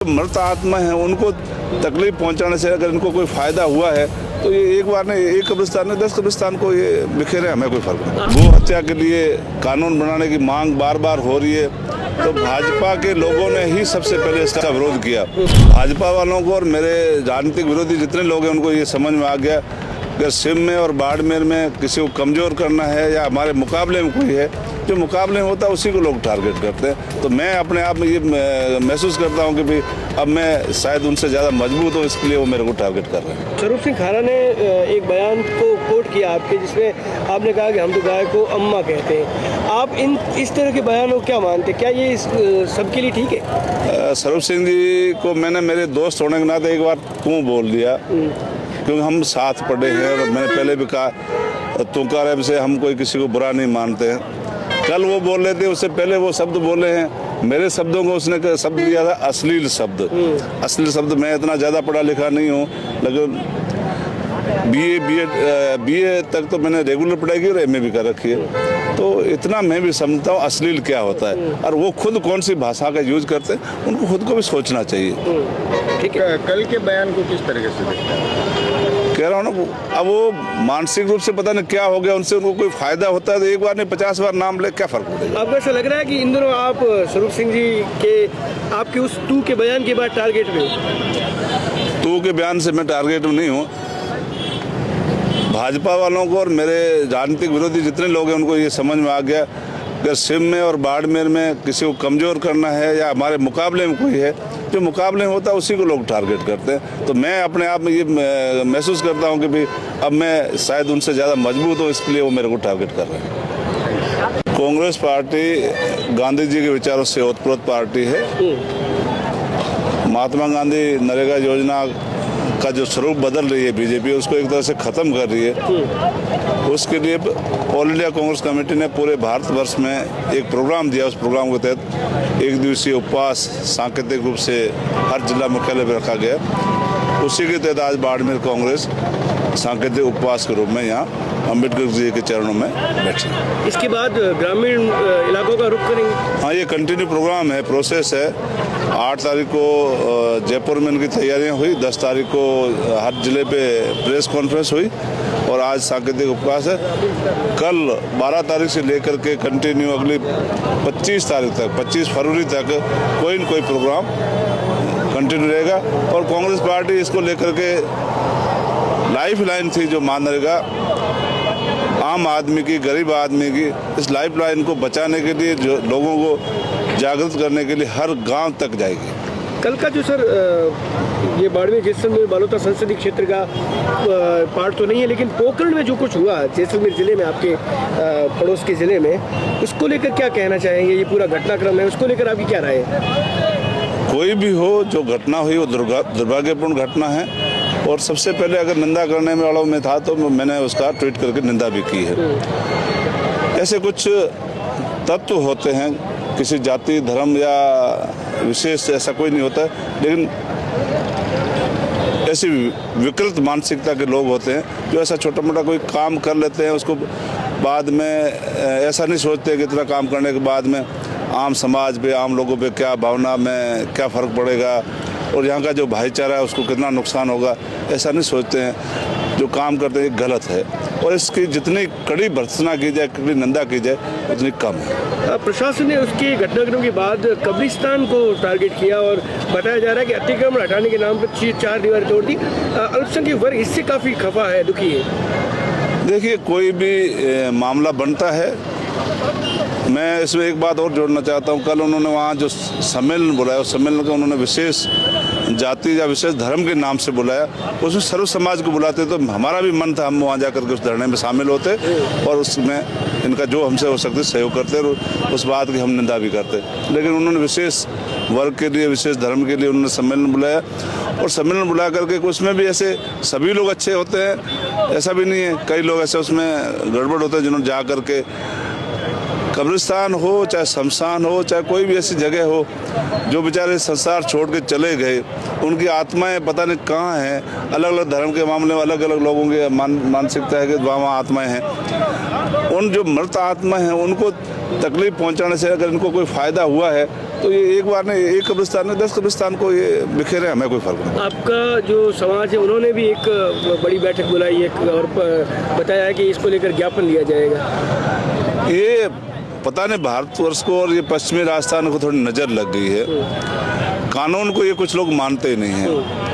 मृत आत्मा है उनको तकलीफ पहुंचाने से अगर इनको कोई फायदा हुआ है तो ये एक बार नहीं, एक कब्रिस्तान में 10 कब्रिस्तान को ये बिखेरे, हमें कोई फर्क नहीं। गो हत्या के लिए कानून बनाने की मांग बार बार हो रही है, तो भाजपा के लोगों ने ही सबसे पहले इसका विरोध किया। भाजपा वालों को और मेरे राजनीतिक विरोधी जितने लोग हैं उनको ये समझ में आ गया अगर सिम में और बाड़मेर में किसी को कमज़ोर करना है या हमारे मुकाबले में कोई है, जो मुकाबले में होता है उसी को लोग टारगेट करते हैं। तो मैं अपने आप में ये महसूस करता हूँ कि भाई अब मैं शायद उनसे ज़्यादा मजबूत हूँ, इसके लिए वो मेरे को टारगेट कर रहे हैं। स्वरूप सिंह खारा ने एक बयान को कोट किया आपके, जिसमें आपने कहा कि हम तो गाय को अम्मा कहते हैं। आप इस तरह के बयानों को क्या मानते हैं? क्या ये सबके लिए ठीक है? स्वरूप सिंह जी को मैंने मेरे दोस्त होने के नाते एक बार तू बोल दिया, क्योंकि हम साथ पढ़े हैं और मैंने पहले भी कहा तुकार से हम कोई किसी को बुरा नहीं मानते हैं। कल वो बोल रहे थे, उससे पहले वो शब्द बोले हैं, मेरे शब्दों को उसने शब्द दिया था अश्लील शब्द। अश्लील शब्द मैं इतना ज़्यादा पढ़ा लिखा नहीं हूँ, लेकिन बीए तक तो मैंने रेगुलर पढ़ाई की और एमए भी कर रखी है, तो इतना मैं भी समझता हूँ अश्लील क्या होता है और वो खुद कौन सी भाषा का यूज करते हैं, उनको खुद को भी सोचना चाहिए। ठीक है, कल के बयान को किस तरीके से देखते हैं? कह रहा हूँ ना, अब वो मानसिक रूप से पता नहीं क्या हो गया, उनसे उनको कोई फायदा होता है तो एक बार नहीं 50 बार नाम ले, क्या फर्क पड़ेगा? आपको ऐसा लग रहा है कि इन दोनों आप स्वरूप सिंह जी के आपके उस तू के बयान के बाद टारगेट में? तू के बयान से मैं टारगेट में नहीं हूँ। भाजपा वालों को और मेरे राजनीतिक विरोधी जितने लोग हैं उनको ये समझ में आ गया अगर सिम में और बाड़मेर में किसी को कमज़ोर करना है या हमारे मुकाबले में कोई है, जो मुकाबले में होता है उसी को लोग टारगेट करते हैं। तो मैं अपने आप में ये महसूस करता हूँ कि भाई अब मैं शायद उनसे ज़्यादा मजबूत हूँ, इसके लिए वो मेरे को टारगेट कर रहे हैं। कांग्रेस पार्टी गांधी जी के विचारों से ओतप्रोत पार्टी है। महात्मा गांधी नरेगा योजना का जो स्वरूप बदल रही है बीजेपी, उसको एक तरह से ख़त्म कर रही है। उसके लिए ऑल इंडिया कांग्रेस कमेटी ने पूरे भारतवर्ष में एक प्रोग्राम दिया। उस प्रोग्राम के तहत एक दिवसीय उपवास सांकेतिक रूप से हर जिला मुख्यालय पर रखा गया। उसी के तहत आज बाड़मेर कांग्रेस सांकेतिक उपवास के रूप में यहाँ अम्बेडकर जी के चरणों में बैठी। इसके बाद ग्रामीण इलाकों का रुख करेंगे? हाँ, ये कंटिन्यू प्रोग्राम है, प्रोसेस है। 8 तारीख को जयपुर में इनकी तैयारियां हुई, 10 तारीख को हर जिले पे प्रेस कॉन्फ्रेंस हुई और आज सांकेतिक उपवास है। कल 12 तारीख से लेकर के कंटिन्यू अगली 25 तारीख तक, 25 फरवरी तक कोई न कोई प्रोग्राम कंटिन्यू रहेगा। और कांग्रेस पार्टी इसको लेकर के लाइफ लाइन थी जो मानरेगा आम आदमी की, गरीब आदमी की, इस लाइफ लाइन को बचाने के लिए, जो लोगों को जागृत करने के लिए हर गांव तक जाएगी। कल का जो सर ये बाड़मेर जैसलमेर बालोतर संसदीय क्षेत्र का पार्ट तो नहीं है, लेकिन पोखरण में जो कुछ हुआ जैसलमेर जिले में, आपके पड़ोस के जिले में, उसको लेकर क्या कहना चाहेंगे? ये पूरा घटनाक्रम है, उसको लेकर आपकी क्या राय है? कोई भी हो, जो घटना हुई वो दुर्भाग्यपूर्ण घटना है और सबसे पहले अगर निंदा करने में वालों में था तो मैंने उसका ट्वीट करके निंदा भी की है। ऐसे कुछ तत्व होते हैं, किसी जाति धर्म या विशेष ऐसा कोई नहीं होता, लेकिन ऐसी विकृत मानसिकता के लोग होते हैं जो ऐसा छोटा मोटा कोई काम कर लेते हैं, उसको बाद में ऐसा नहीं सोचते कि इतना काम करने के बाद में आम समाज पे, आम लोगों पे क्या भावना में क्या फ़र्क पड़ेगा और यहाँ का जो भाईचारा है उसको कितना नुकसान होगा, ऐसा नहीं सोचते हैं। जो काम करते हैं गलत है और इसकी जितनी कड़ी भर्त्सना की जाए, कड़ी निंदा की जाए, उतनी कम है। प्रशासन ने उसके घटनाक्रम के बाद कब्रिस्तान को टारगेट किया और बताया जा रहा है कि अतिक्रमण हटाने के नाम पर 4 दीवारें तोड़ दी। अल्पसंख्यक वर्ग इससे काफ़ी खफा है, दुखी है। देखिए, कोई भी मामला बनता है, मैं इसमें एक बात और जोड़ना चाहता हूँ। कल उन्होंने वहाँ जो सम्मेलन बुलाया, उस सम्मेलन को उन्होंने विशेष जाति या विशेष धर्म के नाम से बुलाया, उसमें सर्व समाज को बुलाते तो हमारा भी मन था हम वहाँ जाकर के उस धरने में शामिल होते और उसमें इनका जो हमसे हो सकते सहयोग करते और उस बात की हम निंदा भी करते। लेकिन उन्होंने विशेष वर्ग के लिए, विशेष धर्म के लिए उन्होंने सम्मेलन बुलाया और सम्मेलन बुला करके उसमें भी ऐसे सभी लोग अच्छे होते हैं, ऐसा भी नहीं है। कई लोग ऐसे उसमें गड़बड़ होते हैं जिन्होंने जा करके कब्रिस्तान हो, चाहे शमशान हो, चाहे कोई भी ऐसी जगह हो, जो बेचारे संसार छोड़ के चले गए, उनकी आत्माएं पता नहीं कहाँ हैं। अलग अलग धर्म के मामले में अलग अलग लोगों की मानसिकता है कि वहाँ आत्माएं हैं। उन जो मृत आत्मा हैं उनको तकलीफ पहुँचाने से अगर इनको कोई फ़ायदा हुआ है तो ये एक बार नहीं, एक कब्रिस्तान में 10 कब्रिस्तान को ये बिखेरे, हमें कोई फर्क नहीं। आपका जो समाज है उन्होंने भी एक बड़ी बैठक बुलाई है और बताया है कि इसको लेकर ज्ञापन लिया जाएगा। ये पता नहीं भारतवर्ष को और ये पश्चिमी राजस्थान को थोड़ी नज़र लग गई है, कानून को ये कुछ लोग मानते ही नहीं हैं।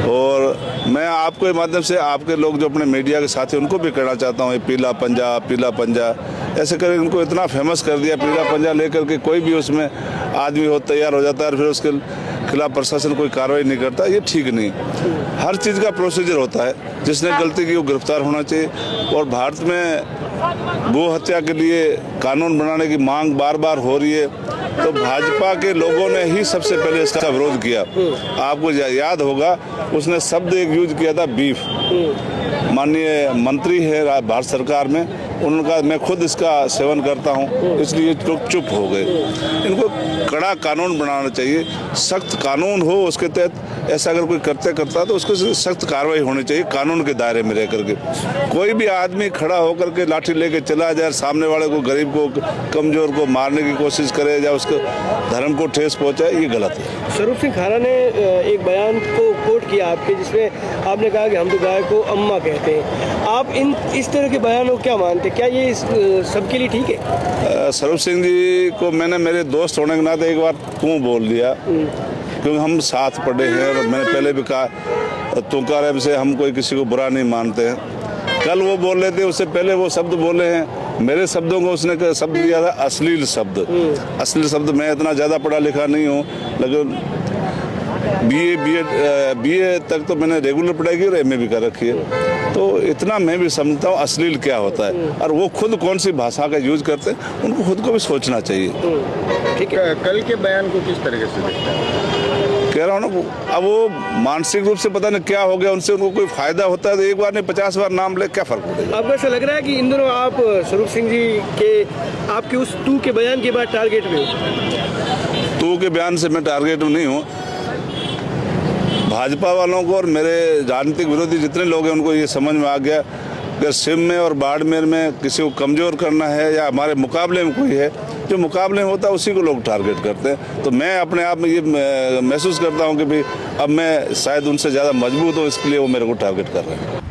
और मैं आपको के माध्यम से आपके लोग जो अपने मीडिया के साथी उनको भी कहना चाहता हूँ, ये पीला पंजा ऐसे कर इनको इतना फेमस कर दिया, पीला पंजा लेकर के कोई भी उसमें आदमी हो तैयार हो जाता है और फिर उसके खिलाफ प्रशासन कोई कार्रवाई नहीं करता, ये ठीक नहीं। हर चीज़ का प्रोसीजर होता है, जिसने गलती की वो गिरफ्तार होना चाहिए। और भारत में गो हत्या के लिए कानून बनाने की मांग बार बार हो रही है, तो भाजपा के लोगों ने ही सबसे पहले इसका विरोध किया। आपको याद होगा उसने शब्द एक यूज किया था, बीफ। माननीय मंत्री है भारत सरकार में, उन्होंने कहा मैं खुद इसका सेवन करता हूं, इसलिए लोग चुप हो गए। इनको कड़ा कानून बनाना चाहिए, सख्त कानून हो, उसके तहत ऐसा अगर कोई करता तो उसको सख्त कार्रवाई होनी चाहिए कानून के दायरे में रह करके। कोई भी आदमी खड़ा होकर के लाठी लेके चला जाए, सामने वाले को, गरीब को, कमजोर को मारने की कोशिश करे या उसको धर्म को ठेस पहुंचाए, ये गलत है। स्वरूप सिंह खारा ने एक बयान को कोट किया आपके, जिसमें आपने कहा कि हम तो गाय को अम्मा कहते हैं। आप इस तरह के बयानों को क्या मानते हैं? क्या ये सबके लिए ठीक है? स्वरूप सिंह जी को मैंने मेरे दोस्त होने के नाते एक बार तू बोल दिया, क्योंकि हम साथ पढ़े हैं और मैंने पहले भी कहा तुकार से हम कोई किसी को बुरा नहीं मानते हैं। कल वो बोल रहे थे, उससे पहले वो शब्द बोले हैं, मेरे शब्दों को उसने शब्द दिया था अश्लील शब्द। अश्लील शब्द, मैं इतना ज़्यादा पढ़ा लिखा नहीं हूँ, लेकिन बीए तक तो मैंने रेगुलर पढ़ाई की और एमए भी कर रखी है, तो इतना मैं भी समझता हूँ अश्लील क्या होता है और वो खुद कौन सी भाषा का यूज करते हैं, उनको खुद को भी सोचना चाहिए। ठीक है, कल के बयान को किस तरीके से देखते हैं? कह रहा हूँ ना, अब वो मानसिक रूप से पता नहीं क्या हो गया, उनसे उनको कोई फायदा होता है तो एक बार नहीं 50 बार नाम ले, क्या फर्क पड़ेगा? आपको ऐसा लग रहा है कि इन दोनों आप स्वरूप सिंह जी के आपके उस तू के बयान के बाद टारगेट में हो? तू के बयान से मैं टारगेट में नहीं हूँ। भाजपा वालों को और मेरे राजनीतिक विरोधी जितने लोग हैं उनको ये समझ में आ गया कि सिम में और बाड़मेर में किसी को कमज़ोर करना है या हमारे मुकाबले में कोई है, जो मुकाबले में होता है उसी को लोग टारगेट करते हैं। तो मैं अपने आप में ये महसूस करता हूँ कि भाई अब मैं शायद उनसे ज़्यादा मजबूत हूँ, इसके लिए वो मेरे को टारगेट कर रहे हैं।